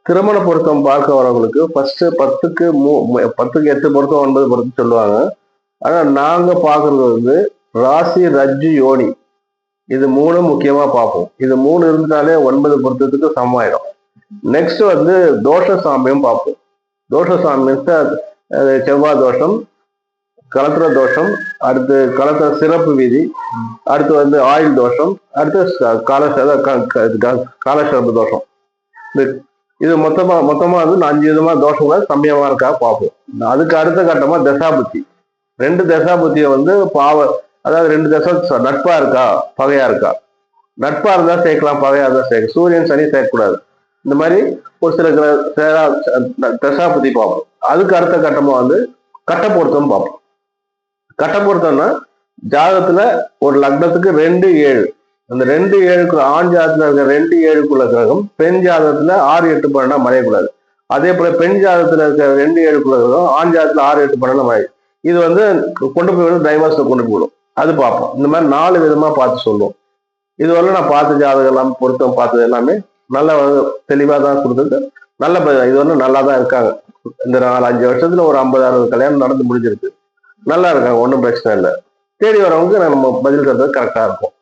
திருமண பொருத்தம் பார்க்க வரவங்களுக்கு ஃபர்ஸ்ட் 10க்கு 8 பொருத்தம் 9 பொருத்தம் சொல்லுவாங்க. ஆனா நாங்க பாக்குறது வந்து ராசி, ரஜ்ஜு, யோனி இது 3 முக்கியமா பார்ப்போம். இது 3 இருந்தாலே 9 பொருத்தத்துக்கு சமமாயிடும். நெக்ஸ்ட் வந்து தோஷ சாமியம் பார்ப்போம். தோஷ சாமியம் செவ்வாய் தோஷம், கலத்திர தோஷம், அடுத்து கலத்திர சிறப்பு விதி, அடுத்து வந்து ஆயுள் தோஷம், அடுத்து காலசர்ப தோஷம். இது மொத்தமா வந்து 5 விதமா தோஷங்களை சமயமா இருக்கா பார்ப்போம். அதுக்கு அடுத்த கட்டமா தசாபுத்தி. 2 தசாபுத்தியை வந்து அதாவது 2 தசை நட்பா இருக்கா பகையா இருக்கா. நட்பா இருந்தா சேர்க்கலாம், பகையா இருந்தா சேர்க்கலாம். சூரியன் சனி சேர்க்கக்கூடாது. இந்த மாதிரி ஒரு சில தசாபுத்தி பார்ப்போம். அதுக்கு அடுத்த கட்டமா வந்து கட்ட பொருத்தம் பார்ப்போம். கட்ட பொருத்தம்னா ஜாதகத்துல ஒரு லக்னத்துக்கு 2, 7 அந்த 2, 7 ஆண் ஜாதகத்துல இருக்க 2, 7 கிரகம் பெண் ஜாதகத்துல 6, 8, 12 மறையக்கூடாது. அதே போல பெண் ஜாதகத்துல இருக்க 2, 7 கிரகம் ஆண் ஜாதகத்துல 6, 8, 12 மறை. இது வந்து கொண்டு போய் டைவர்ஸ்ல கொண்டு போயிடும். அது பார்ப்போம். இந்த மாதிரி 4 விதமா பார்த்து சொல்லுவோம். இதுவரை நான் பார்த்த ஜாதகம் எல்லாமே பொருத்தம் பார்த்தது எல்லாமே நல்ல தெளிவா தான் கொடுத்தது. நல்ல இது வந்து நல்லா தான் இருக்காங்க. இந்த 4-5 வருஷத்துல ஒரு 50-60 கல்யாணம் நடந்து முடிஞ்சிருக்கு. நல்லா இருக்காங்க, ஒன்றும் பிரச்சனை இல்லை. தேடி வரவங்க நம்ம பதில் தரது கரெக்டா இருக்கும்.